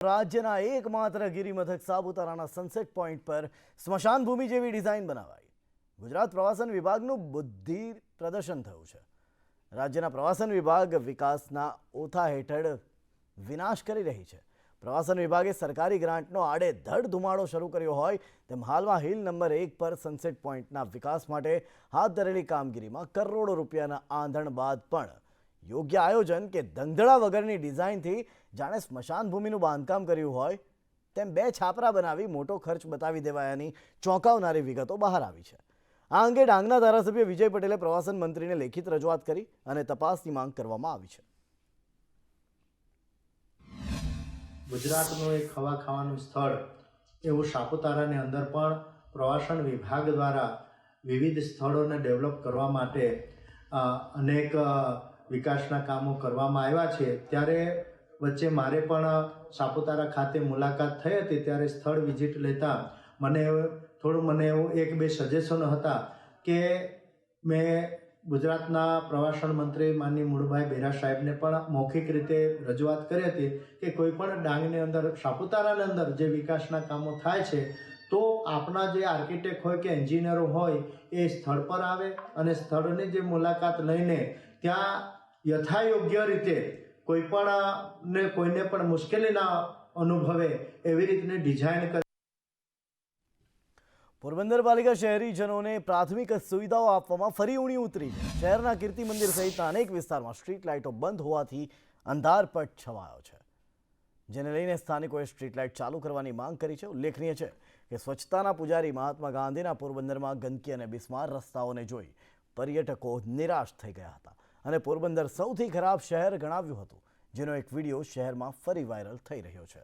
રાજ્યના એકમાત્ર ગિરિમથક સાપુતારાના sunset point પર સ્મશાન ભૂમિ જેવી ડિઝાઇન બનાવાઈ. ગુજરાત પ્રવાસન વિભાગનું બુદ્ધિ પ્રદર્શન થયું છે. રાજ્યના પ્રવાસન વિભાગ વિકાસના ઓથા હેઠળ વિનાશ કરી રહી છે. પ્રવાસન વિભાગે સરકારી ગ્રાન્ટનો આડેધડ ધુમાડો શરૂ કર્યો હોય તેમ હાલમાં હિલ નંબર 1 પર સનસેટ પોઈન્ટના વિકાસ માટે હાથ ધરેલી કામગીરીમાં કરોડો રૂપિયાના આંધણ બાદ પણ યોગ્ય આયોજન કે દંગધડા વગરની ડિઝાઇનથી જાણે સ્મશાન ભૂમિનું બાંધકામ કર્યું હોય તેમ બે છાપરા બનાવી મોટો ખર્ચ બતાવી દેવાયાની ચોંકાવનારી વિગતો બહાર આવી છે. આ અંગે ડાંગના ધારાસભ્ય વિજય પટેલે પ્રવાસન મંત્રીને લેખિત રજૂઆત કરી અને તપાસની માંગ કરવામાં આવી છે. ગુજરાતનું એક હવા ખાવાનું સ્થળ એવું સાપુતારાની અંદર પણ પ્રવાસન વિભાગ દ્વારા વિવિધ સ્થળોને ડેવલપ કરવા માટે અનેક વિકાસના કામો કરવામાં આવ્યા છે. ત્યારે વચ્ચે મારે પણ સાપુતારા ખાતે મુલાકાત થઈ હતી. ત્યારે સ્થળ વિઝિટ લેતા મને એવું એક બે સજેશનો હતા કે મેં ગુજરાતના પ્રવાસન મંત્રી માનનીય મુળભાઈ બેરા સાહેબને પણ મૌખિક રીતે રજૂઆત કરી હતી કે કોઈ પણ ડાંગની અંદર સાપુતારાની અંદર જે વિકાસના કામો થાય છે તો આપણા જે આર્કિટેક્ટ હોય કે એન્જિનિયરો હોય એ સ્થળ પર આવે અને સ્થળની જે મુલાકાત લઈને ત્યાં યથાયોગ્ય રીતે કોઈને પણ મુશ્કેલી ના અનુભવે એવી રીતની ડિઝાઇન કરે. પોરબંદર પાલિકા શહેરીજનોને પ્રાથમિક સુવિધાઓ આપવામાં ફરી ઊણી ઉતરી છે. શહેરના કીર્તિ મંદિર સહિતના અનેક વિસ્તારમાં સ્ટ્રીટ લાઇટો બંધ હોવાથી અંધારપટ છવાયો છે, જેને લઈને સ્થાનિકોએ સ્ટ્રીટ લાઇટ ચાલુ કરવાની માંગ કરી છે. ઉલ્લેખનીય છે કે સ્વચ્છતાના પૂજારી મહાત્મા ગાંધીના પોરબંદરમાં ગંદકી અને બિસ્માર રસ્તાઓને જોઈ પર્યટકો નિરાશ થઈ ગયા હતા અને પોરબંદર સૌથી ખરાબ શહેર ગણાવ્યું હતું, જેનો એક વિડીયો શહેરમાં ફરી વાયરલ થઈ રહ્યો છે.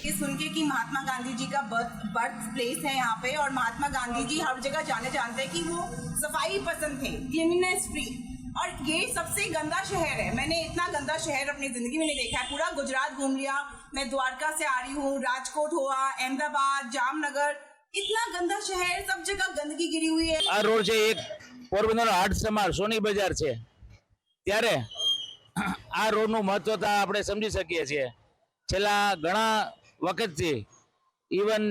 ये सुन के कि महात्मा गांधी जी का बर्थ प्लेस है यहाँ पे और महात्मा गांधी जी हर जगह जाने जानते हैं कि वो सफाई पसंद थे, क्लीननेस फ्री, और ये सबसे गंदा शहर है. मैंने इतना गंदा शहर अपनी जिंदगी में नहीं देखा है. पूरा गुजरात घूम लिया, मैं द्वारका से आ रही हूँ, राजकोट हुआ, अहमदाबाद, जामनगर, इतना गंदा शहर, सब जगह गंदगी गिरी हुई है. આ રોડ છે એક પોરબંદર હાટ સમાર સોની બજાર છે, ત્યારે આ રોડનું મહત્વતા આપણે સમજી શકીએ છીએ. છેલ્લા ઘણા વખતથી ઇવન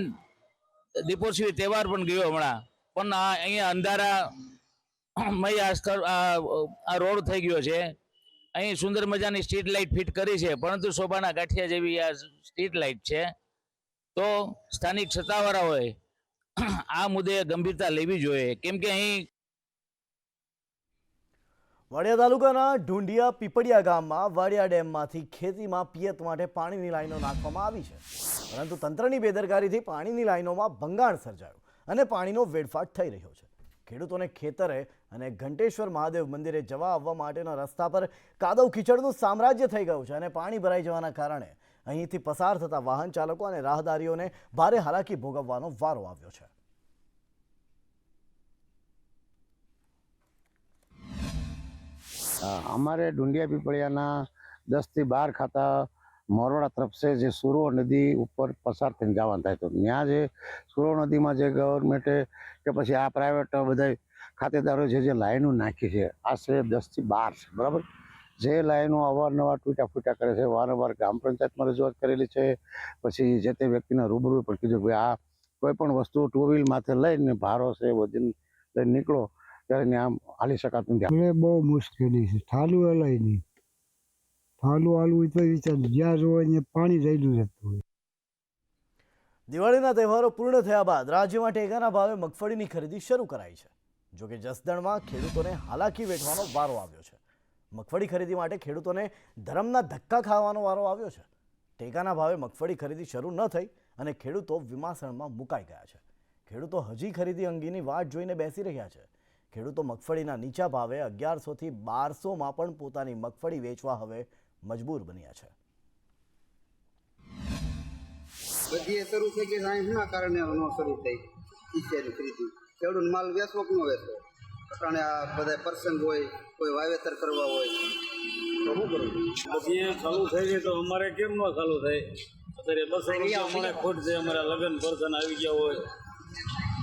દીપોત્સવી તહેવાર પણ ગયો હમણાં, પણ અહીંયા અંધારામય આ રોડ થઈ ગયો છે. અહીં સુંદર મજાની સ્ટ્રીટ લાઇટ ફિટ કરી છે, પરંતુ શોભાના ગાંઠિયા જેવી આ સ્ટ્રીટ લાઇટ છે. તો સ્થાનિક સત્તાવાળાઓએ આ મુદ્દે ગંભીરતા લેવી જોઈએ, કેમ કે અહીં વાડિયા તાલુકાના ઢુંડિયા પીપળિયા ગામમાં વાડિયા ડેમમાંથી ખેતીમાં પિયત માટે પાણીની લાઈનો નાખવામાં આવી છે, પરંતુ તંત્રની બેદરકારીથી પાણીની લાઈનોમાં ભંગાણ સર્જાયું અને પાણીનો વેડફાટ થઈ રહ્યો છે. ખેડૂતોને ખેતરે અને ઘંટેશ્વર મહાદેવ મંદિરે જવા આવવા માટેના રસ્તા પર કાદવ કીચડનું સામ્રાજ્ય થઈ ગયું છે અને પાણી ભરાઈ જવાના કારણે અહીંથી પસાર થતા વાહન ચાલકો અને રાહદારીઓને ભારે હાલાકી ભોગવવાનો વારો આવ્યો છે. हमारे ढूंढिया पीपड़ियाना 10 થી 12 खाता मोरवाड़ा तरफ से जो सुरो नदी ऊपर पसार थઈને જવાનું થાય, તો ત્યાં જે સુરો નદીમાં જે ગવર્મેન્ટે કે પછી આ પ્રાઇવેટ બધા ખાતેદારો છે જે લાઈનો નાખી છે, આશરે 10 થી 12 છે, બરાબર. જે લાઈનો અવારનવાર તૂટ્યા ફૂટ્યા કરે છે, વારંવાર ગ્રામ પંચાયતમાં રજૂઆત કરેલી છે. પછી જે તે વ્યક્તિના રૂબરૂ પણ કીધું કે ભાઈ આ કોઈ પણ વસ્તુ ટુ વ્હીલ માથે લઈને ભારો છે વજન લઈને નીકળો ત્યારે આમ હાલી શકાતું નથી. બહુ મુશ્કેલી છે, થાલું હલાય નહીં, થાલું હાલવું તો વિચાર જ્યાં જોવા અહીંયા પાણી રહેલું રહેતું હોય. દિવાળીના તહેવારો પૂર્ણ થયા બાદ રાજ્યમાં ટેકાના ભાવે મગફળીની ખરીદી શરૂ કરાઈ છે. જોકે જસદણમાં ખેડૂતોને હાલાકી વેઠવાનો વારો આવ્યો છે. મગફળી ખરીદી માટે ખેડૂતોને ધરમના ધક્કા ખાવાનો વારો આવ્યો છે. ટેકાના ભાવે મગફળી ખરીદી શરૂ ન થઈ અને ખેડૂતો વિમાસણમાં મુકાઈ ગયા છે. ખેડૂતો હજી ખરીદી અંગેની વાટ જોઈને બેસી રહ્યા છે. ખેડૂતો મગફળીના નીચા ભાવે 1100 થી 1200માં પણ પોતાની મગફળી વેચવા હવે મજબૂર બન્યા છે. બધી શરૂ થઈ ગઈ સાયન્સના કારણે ન શરૂ થઈ ઈચ્છાની ખરીદી. ખેડૂત માલ વેચવો કે ન વેચવો, કારણ આ બધા પ્રસંગ હોય, કોઈ વાવેતર કરવા હોય તો શું કરવું? બધી ચાલુ થઈ ગઈ તો અમારે કેમ ન ચાલુ થાય? અત્યારે 200 રૂપિયા મને ખોટ છે, અમારા લગ્ન પ્રસંગ આવી ગયા હોય,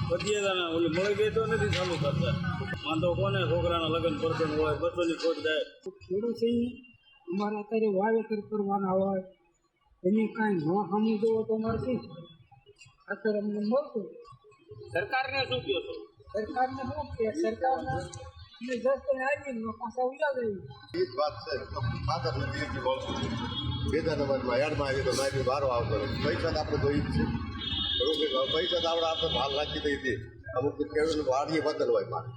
બધી ઓલી મળી ગઈ તો નથી ચાલુ કરતા. વાંધો કોને? છોકરાના લગ્ન પ્રસંગ હોય, 200ની ખોટ થાય. ખેડૂત અમારે અત્યારે વાવેતર કરવાના હોય એની કાંઈ ન સમજો તો અમારે શું અત્યારે અમને મળતું સરકારને શું કહો છો? સરકારને શું કે સરકારના આવીને પાછા ઉજા જાય. એ જ વાત છે માત્ર નથી એટલી બોલતું બીજા નંબરમાં યાર્ડમાં આવી તો મારી વારો આવતો પૈસા તો આપણે જોઈ જ છે બરોબર પૈસા તો આપણે ભાલ રાખી દઈ હતી અમુક ખેડૂત વાડીએ બદલ હોય મારે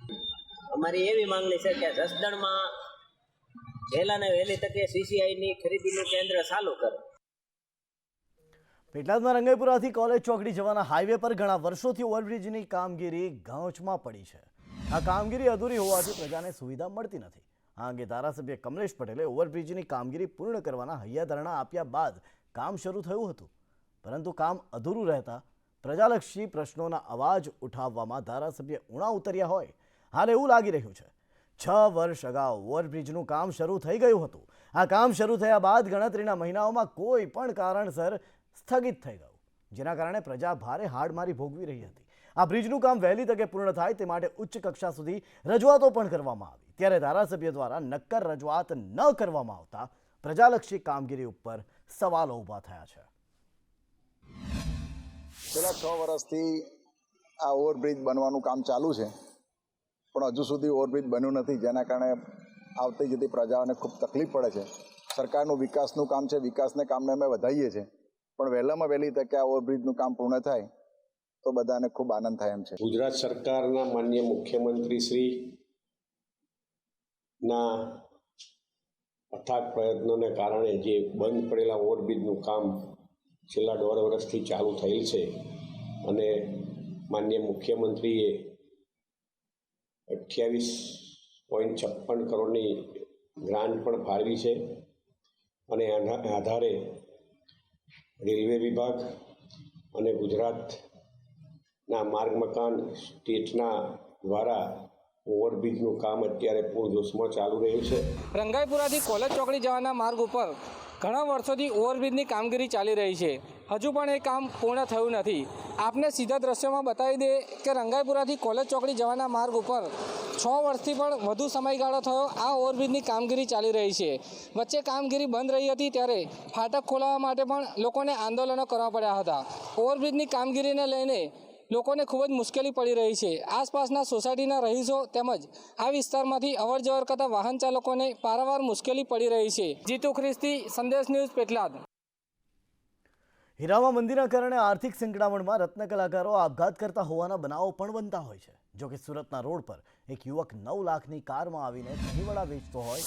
અમારી એવી માંગણી છે કે જસદણમાં વહેલા ને વહેલી તકે સીસીઆઈની ખરીદીનું કેન્દ્ર ચાલુ કરે. પેટલાદમાં રંગાઈપુરાથી કોલેજ ચોકડી જવાના હાઈવે પર ઘણા વર્ષોથી ઓવરબ્રિજની કામગીરી ગાંચમાં પડી છે. આ કામગીરી અધૂરી હોવાથી પ્રજાને સુવિધા મળતી નથી. આ અંગે ધારાસભ્ય કમલેશ પટેલે ઓવરબ્રિજની કામગીરી પૂર્ણ કરવાના હૈયાધારણા આપ્યા બાદ કામ શરૂ થયું હતું, પરંતુ કામ અધૂરું રહેતા પ્રજાલક્ષી પ્રશ્નોના અવાજ ઉઠાવવામાં ધારાસભ્ય ઉણા ઉતર્યા હોય હાલ એવું લાગી રહ્યું છે. 6 વર્ષ અગાઉ ઓવરબ્રિજનું કામ શરૂ થઈ ગયું હતું. આ કામ શરૂ થયા બાદ ગણતરીના મહિનાઓમાં કોઈ પણ કારણસર સ્થગિત થઈ ગયું, જેના કારણે પ્રજા ભારે હાડમારી ભોગવી રહી હતી. આ બ્રિજનું કામ વહેલી તકે પૂર્ણ થાય તે માટે ઉચ્ચ કક્ષા સુધી રજૂઆતો પણ કરવામાં આવી, ત્યારે ધારાસભ્ય દ્વારા નક્કર રજૂઆત ન કરવામાં આવતા પ્રજાલક્ષી કામગીરી ઉપર સવાલો ઊભા થયા છે. છેલ્લા 6 વર્ષથી આ ઓવરબ્રિજ બનવાનું કામ ચાલુ છે, પણ હજુ સુધી ઓવરબ્રિજ બન્યું નથી, જેના કારણે આવતી જતી પ્રજાઓને ખૂબ તકલીફ પડે છે. સરકારનું વિકાસનું કામ છે, વિકાસને કામને અમે વધારીએ છીએ, પણ વહેલામાં વહેલી તકે આ ઓવરબ્રિજનું કામ પૂર્ણ થાય તો બધાને ખૂબ આનંદ થાય એમ છે. ગુજરાત સરકારના માનનીય મુખ્યમંત્રી શ્રી ના અથાગ પ્રયત્નોને કારણે જે બંધ પડેલા ઓવરબ્રિજનું કામ છેલ્લા 1.5 વર્ષથી ચાલુ થયેલ છે અને માનનીય મુખ્યમંત્રીએ 28.56 કરોડની ગ્રાન્ટ પણ ફાળવી છે અને આના આધારે રેલવે વિભાગ અને ગુજરાતના માર્ગ મકાન સ્ટેટના દ્વારા ઓવરબ્રિજનું કામ અત્યારે પૂરજોશમાં ચાલુ રહ્યું છે. રંગાઈપુરાથી કોલેજ ચોકડી જવાના માર્ગ ઉપર ઘણા વર્ષોથી ઓવરબ્રિજની કામગીરી ચાલી રહી છે. હજુ પણ એ કામ પૂર્ણ થયું નથી. આપને સીધા દ્રશ્યોમાં બતાવી દે કે રંગાઈપુરાથી કોલેજ ચોકડી જવાના માર્ગ ઉપર 6 વર્ષથી પણ વધુ સમયગાળો થયો આ ઓવરબ્રિજની કામગીરી ચાલી રહી છે. વચ્ચે કામગીરી બંધ રહી હતી ત્યારે ફાટક ખોલાવવા માટે પણ લોકોને આંદોલનો કરવા પડ્યા હતા. ઓવરબ્રિજની કામગીરીને લઈને લોકોને ખૂબ જ મુશ્કેલી પડી રહી છે. આસપાસના સોસાયટીના રહીશો તેમજ આ વિસ્તારમાંથી અવરજવર કરતા વાહન ચાલકોને પારાવાર મુશ્કેલી પડી રહી છે. જીતુ ખ્રિસ્તી, સંદેશ ન્યૂઝ, પેટલાદ. હીરામા મંદીના કારણે આર્થિક સંકળામણમાં રત્ન કલાકારો આપઘાત કરતા હોવાના બનાવો પણ બનતા હોય છે. જોકે સુરતના રોડ પર એક યુવક 9 લાખની કારમાં આવીને દહીંવડા વેચતો હોય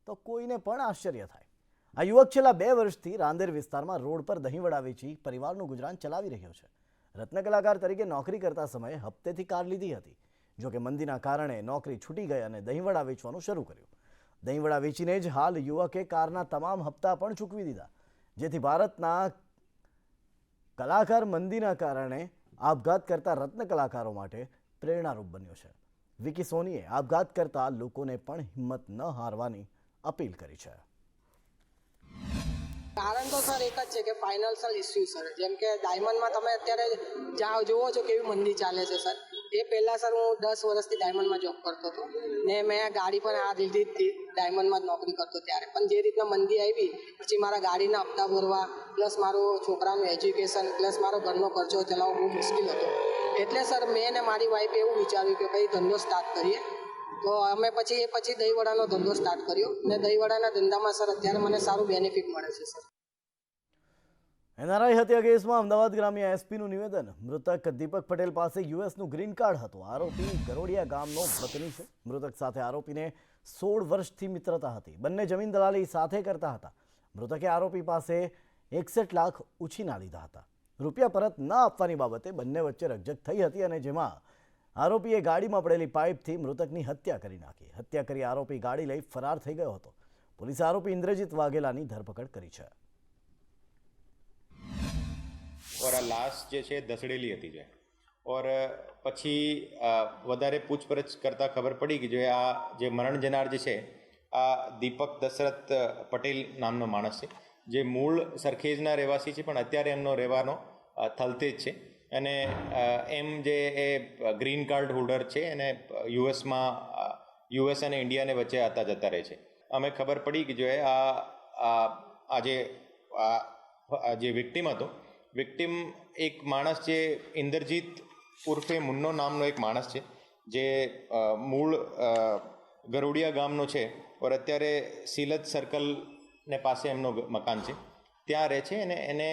તો કોઈને પણ આશ્ચર્ય થાય. આ યુવક છેલ્લા 2 વર્ષથી રાંદેર વિસ્તારમાં રોડ પર દહીંવડા વેચી પરિવારનું ગુજરાન ચલાવી રહ્યો છે. રત્ન કલાકાર તરીકે નોકરી કરતા સમયે હપ્તેથી કાર લીધી હતી. જોકે મંદીના કારણે નોકરી છૂટી ગઈ અને દહીંવડા વેચવાનું શરૂ કર્યું. દહીંવડા વેચીને જ હાલ યુવકે કારના તમામ હપ્તા પણ ચૂકવી દીધા, જેથી ભારતના કલાકાર મંદીના કારણે આપઘાત કરતા રત્ન કલાકારો માટે પ્રેરણારૂપ બન્યો છે. વિકી સોનીએ આપઘાત કરતા લોકોને પણ હિંમત ન હારવાની અપીલ કરી છે. કારણ તો સર એક જ છે કે ફાઇનાન્શિયલ ઇસ્યુ સર. જેમ કે ડાયમંડમાં તમે અત્યારે જ્યાં જોવો છો કેવી મંદી ચાલે છે સર. એ પહેલાં સર હું 10 વર્ષથી ડાયમંડમાં જોબ કરતો હતો ને મેં ગાડી પણ આ લીધી હતી ડાયમંડમાં જ નોકરી કરતો ત્યારે. પણ જે રીતના મંદી આવી પછી મારા ગાડીના હપ્તા ભરવા પ્લસ મારું છોકરાનું એજ્યુકેશન પ્લસ મારો ઘરનો ખર્ચો ચલાવવો બહુ મુશ્કેલ હતો. એટલે સર મેં ને મારી વાઈફે એવું વિચાર્યું કે કંઈ ધંધો સ્ટાર્ટ કરીએ. તો અમે પછી દહીંવડાનો ધંધો સ્ટાર્ટ કર્યો ને દહીંવડાના ધંધામાં સર અત્યારે મને સારું બેનિફિટ મળે છે સર. એનઆરઆઈ હત્યા કેસમાં અમદાવાદ ગ્રામ્ય એસપીનું નિવેદન. મૃતક દીપક પટેલ પાસે યુએસનું ગ્રીન કાર્ડ હતું. આરોપી ગરોડિયા ગામનો વતની છે. મૃતક સાથે આરોપીને 16 વર્ષથી મિત્રતા હતી. બંને જમીન દલાલી સાથે કરતા હતા. મૃતકે આરોપી પાસે 61 લાખ ઉછીના લીધા હતા. રૂપિયા પરત ન આપવાની બાબતે બંને વચ્ચે રકઝક થઈ હતી અને જેમાં આરોપીએ ગાડીમાં પડેલી પાઇપથી મૃતકની હત્યા કરી નાખી. હત્યા કરી આરોપી ગાડી લઈ ફરાર થઈ ગયો હતો. પોલીસે આરોપી ઇન્દ્રજીત વાઘેલાની ધરપકડ કરી છે. और आ लाश જે છે દસડેલી હતી છે और પછી વધારે પૂછપરછ કરતાં ખબર પડી કે આ જે મરણ જનાર જે છે આ દીપક દશરથ પટેલ નામનો માણસ છે, જે મૂળ સરખેજના રહેવાસી છે પણ અત્યારે એમનો રહેવાનો થલતેજ છે અને એમ જે એ ગ્રીન કાર્ડ હોલ્ડર છે અને યુએસ અને ઇન્ડિયાને વચ્ચે આવતા જતા રહે છે. અમે ખબર પડી કે જો આ જે વિક્ટિમ હતો, વિક્ટિમ એક માણસ જે ઇન્દ્રજીત ઉર્ફે મુન્નો નામનો એક માણસ છે, જે મૂળ ગરોડિયા ગામનો છે ઓર અત્યારે સિલજ સર્કલને પાસે એમનો મકાન છે, ત્યાં રહે છે. અને એને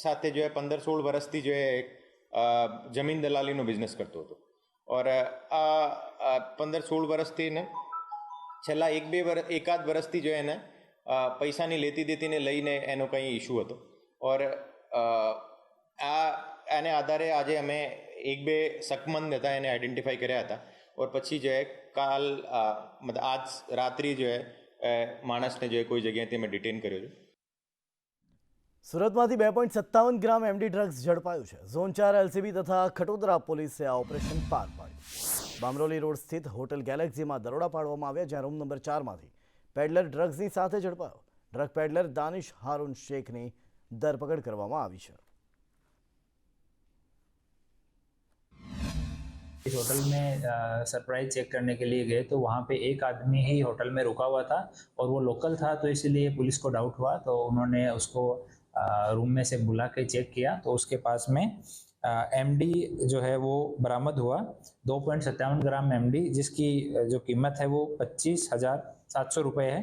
સાથે જો 15-16 વર્ષથી જો જમીન દલાલીનો બિઝનેસ કરતો હતો. ઓર આ 15-16 વર્ષથી ને છેલ્લા એકાદ વર્ષથી જો એને પૈસાની લેતી દેતીને લઈને એનો કંઈ ઇસ્યુ હતો. ઓર આને આધારે આજે અમે 1-2 શકમંદ હતા એને આઈડેન્ટિફાઈ કર્યા હતા. ઓર પછી જો મતલબ આજ રાત્રિ જો માણસને જો કોઈ જગ્યાએથી અમે ડિટેન કર્યો છે. સુરતમાંથી 2.57 ગ્રામ એમડી ડ્રગ્સ ઝડપાયું છે. ઝોન 4 એલસીબી તથા ખટોદરા પોલીસે આ ઓપરેશન પાર પાડ્યું. બામરોલી રોડ સ્થિત હોટેલ ગેલેક્સીમાં દરોડા પાડવામાં આવ્યા, જ્યાં રૂમ નંબર 4માંથી પેડલર ડ્રગ્સની સાથે ઝડપાયો. ડ્રગ પેડલર દાનિશ હારૂન શેખની ધરપકડ કરવામાં આવી છે. इस होटल में सरप्राइज चेक करने के लिए गए तो वहाँ पे एक आदमी ही होटल में रुका हुआ था और वो लोकल था, तो इसीलिए पुलिस को डाउट हुआ तो उन्होंने उसको रूम में से बुला के चेक किया तो उसके पास में एमडी जो है वो बरामद हुआ, 2.57 ग्राम एमडी, जिसकी जो कीमत है वो 25,700 रुपये है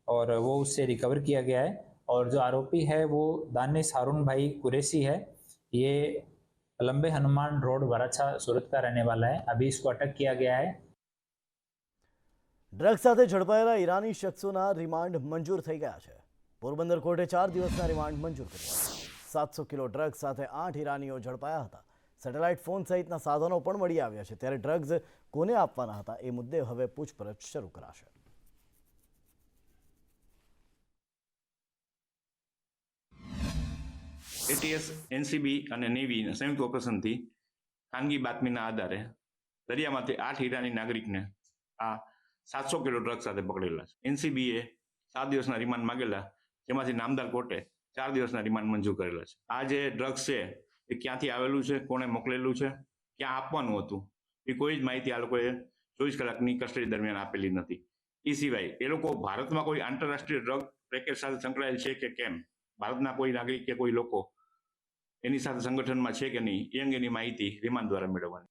और वो उससे रिकवर किया गया है. और जो आरोपी है वो दानिश हारून भाई कुरैशी है. ये लंबे हनुमान रोड वराछा सूरत का रहने वाला है. अभी इसको अटक किया गया है. ડ્રગ્સ સાથે ઝડપાયેલા ઈરાની શખ્સોના રિમાન્ડ મંજૂર થઈ ગયા છે. પોરબંદર કોર્ટે 4 દિવસના રિમાન્ડ મંજૂર કર્યા. 700 કિલો ડ્રગ્સ સાથે 8 ઈરાનીઓ ઝડપાયા હતા. સેટેલાઇટ ફોન સહિતના સાધનો પણ મળી આવ્યા છે. ત્યારે ડ્રગ્સ કોને આપવાના હતા એ મુદ્દે હવે પૂછપરછ શરૂ કરાશે. એટીએસ, એનસીબી અને નેવીના સંયુક્ત ઓપરેશનથી ખાનગી બાતમીના આધારે દરિયામાંથી 8 ઈરાની નાગરિકને આ 700 કિલો ડ્રગ્સ સાથે પકડેલા છે. એનસીબીએ 7 દિવસના રિમાન્ડ માગેલા, જેમાંથી નામદાર કોર્ટે 4 દિવસના રિમાન્ડ મંજૂર કરેલા છે. આ જે ડ્રગ્સ છે એ ક્યાંથી આવેલું છે, કોણે મોકલેલું છે, ક્યાં આપવાનું હતું, એ કોઈ જ માહિતી આ લોકોએ 24 કલાકની કસ્ટડી દરમિયાન આપેલી નથી. એ સિવાય એ લોકો ભારતમાં કોઈ આંતરરાષ્ટ્રીય ડ્રગ પેકેજ સાથે સંકળાયેલ છે કે કેમ, ભારતના કોઈ નાગરિક કે કોઈ લોકો એની સાથે સંગઠનમાં છે કે નહીં, એ અંગેની માહિતી રિમાન્ડ દ્વારા મેળવવાની.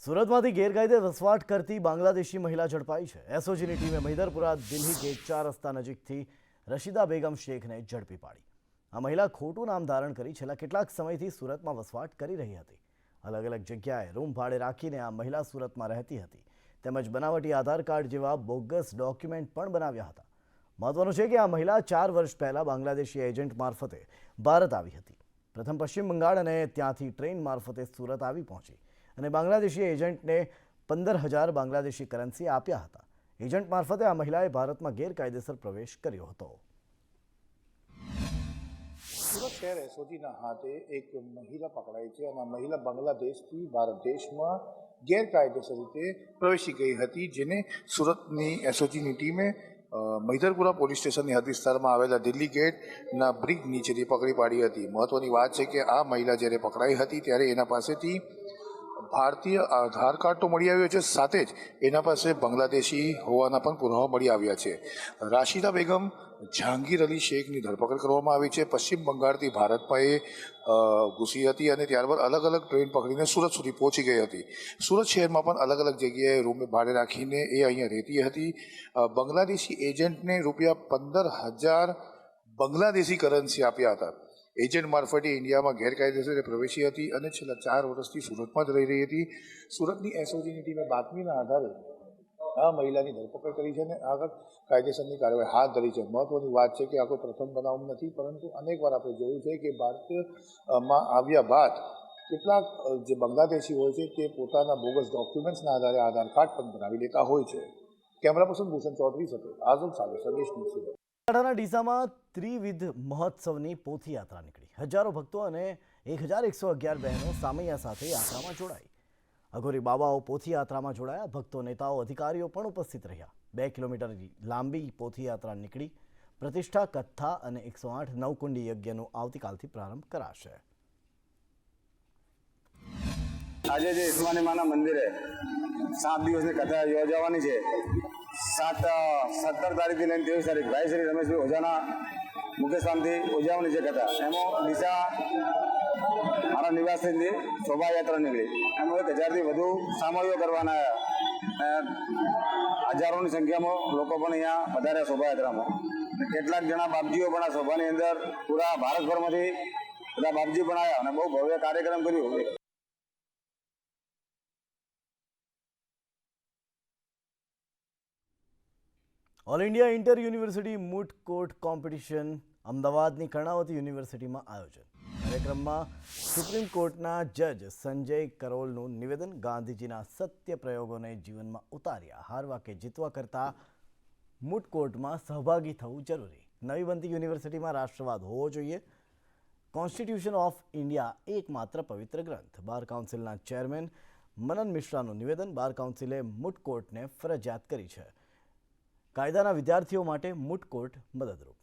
સુરતમાંથી ગેરકાયદે વસવાટ કરતી બાંગ્લાદેશી મહિલા ઝડપાઈ છે. એસઓજીની ટીમે મહિદરપુરા દિલ્હી ગેટ 4 રસ્તા નજીકથી રશીદા બેગમ શેખને ઝડપી પાડી. આ મહિલા ખોટું નામ ધારણ કરી છેલ્લા કેટલાક સમયથી સુરતમાં વસવાટ કરી રહી હતી. અલગ અલગ જગ્યાએ રૂમ ભાડે રાખીને આ મહિલા સુરતમાં રહેતી હતી, તેમજ બનાવટી આધાર કાર્ડ જેવા બોગસ ડોક્યુમેન્ટ પણ બનાવ્યા હતા. મહત્વનું છે કે આ મહિલા 4 વર્ષ પહેલા બાંગ્લાદેશી એજન્ટ મારફતે ભારત આવી હતી. પ્રથમ પશ્ચિમ બંગાળ અને ત્યાંથી ટ્રેન મારફતે સુરત આવી પહોંચી અને બાંગ્લાદેશી એજન્ટને 15,000 બાંગ્લાદેશી કરન્સી આપ્યા હતા. એજન્ટ મારફતે આ મહિલાએ ભારતમાં ગેરકાયદેસર પ્રવેશ કર્યો હતો. સુરત શહેર એસઓજીના હાથે એક મહિલા પકડાઈ છે અને આ મહિલા બાંગ્લાદેશથી ભારત દેશમાં ગેરકાયદેસર રીતે પ્રવેશી ગઈ હતી, જેને સુરતની એસઓજીની ટીમે મહિદરપુરા પોલીસ સ્ટેશનની હદ વિસ્તારમાં આવેલા દિલ્હી ગેટના બ્રિજ નીચેથી પકડી પાડી હતી. મહત્વની વાત છે કે આ મહિલા જ્યારે પકડાઈ હતી ત્યારે એના પાસેથી ભારતીય આધાર કાર્ડ તો મળી આવ્યો છે, સાથે જ એના પાસે બાંગ્લાદેશી હોવાના પણ પુરાવા મળી આવ્યા છે. રાશિદા બેગમ જહાંગીર અલી શેખની ધરપકડ કરવામાં આવી છે. પશ્ચિમ બંગાળથી ભારતમાં એ ઘૂસી હતી અને ત્યારબાદ અલગ અલગ ટ્રેન પકડીને સુરત સુધી પહોંચી ગઈ હતી. સુરત શહેરમાં પણ અલગ અલગ જગ્યાએ રૂમ ભાડે રાખીને એ અહીંયા રહેતી હતી. બાંગ્લાદેશી એજન્ટને ₹15,000 બાંગ્લાદેશી કરન્સી આપ્યા હતા. એજન્ટ મારફતે ઇન્ડિયામાં ગેરકાયદેસર પ્રવેશી હતી અને છેલ્લા 4 વર્ષથી સુરતમાં જ રહી રહી હતી. સુરતની એસઓજીની ટીમે બાતમીના આધારે આ મહિલાની ધરપકડ કરી છે અને આગળ કાયદેસરની કાર્યવાહી હાથ ધરી છે. મહત્વની વાત છે કે આ કોઈ પ્રથમ બનાવ નથી, પરંતુ અનેકવાર આપણે જોયું છે કે ભારતમાં આવ્યા બાદ કેટલાક જે બાંગ્લાદેશી હોય છે તે પોતાના બોગસ ડોક્યુમેન્ટ્સના આધારે આધાર કાર્ડ પણ બનાવી લેતા હોય છે. કેમેરા પર્સન ભૂષણ ચૌધરી સાથે આઝમ સાથે સંદેશ સુરત. બનાસકાંઠાના ડીસામાં ત્રિવિધ મહોત્સવની પોથીયાત્રા નીકળી. હજારો ભક્તો અને 1,111 બહેનો સામૈયા સાથે યાત્રામાં જોડાઈ. અઘોરી બાબાઓ પોથીયાત્રામાં જોડાયા. ભક્તો, નેતાઓ, અધિકારીઓ પણ ઉપસ્થિત રહ્યા. 2 કિલોમીટર લાંબી પોથીયાત્રા નીકળી. પ્રતિષ્ઠા કથા અને 108 નવકુંડી યજ્ઞનું આવતીકાલથી પ્રારંભ કરાશે. આજે જે ઈસ્માની માના મંદિરે 7 દિવસની કથા યોજાવાની છે. 17 તારીખથી લઈને 23 તારીખ ભાઈ શ્રી રમેશભાઈ ઓઝાના મુખ્ય સ્થાનથી ઉજવવાની છે કથા. એમાં ડીસા મારા નિવાસથી શોભાયાત્રા નીકળી. એમાં 1000થી વધુ સામૂહિકો કરવાના હજારોની સંખ્યામાં લોકો પણ અહીંયા વધારે શોભાયાત્રામાં. કેટલાક જણા બાપજીઓ પણ આ શોભાની અંદર પૂરા ભારતભરમાંથી બધા બાપજી પણ આવ્યા અને બહુ ભવ્ય કાર્યક્રમ કર્યો. All India inter university moot court competition અમદાવાદની કર્ણાવતી યુનિવર્સિટીમાં આયોજન. કાર્યક્રમમાં સુપ્રીમ કોર્ટના જજ સંજય કરોલનું નિવેદન. ગાંધીજીના સત્ય પ્રયોગોને જીવનમાં ઉતાર્યા, હારવા કે જીતવા કરતાં મૂટ કોર્ટમાં સહભાગી થવું જરૂરી. નવી બનતી યુનિવર્સિટીમાં રાષ્ટ્રવાદ હોવો જોઈએ. કોન્સ્ટિટ્યુશન ઓફ ઇન્ડિયા એકમાત્ર પવિત્ર ગ્રંથ. બાર કાઉન્સિલના ચેરમેન મનન મિશ્રાનું નિવેદન. બાર કાઉન્સિલે મૂટ કોર્ટને ફરજિયાત કરી છે. કાયદાના વિદ્યાર્થીઓ માટે મૂટ કોર્ટ મદદરૂપ.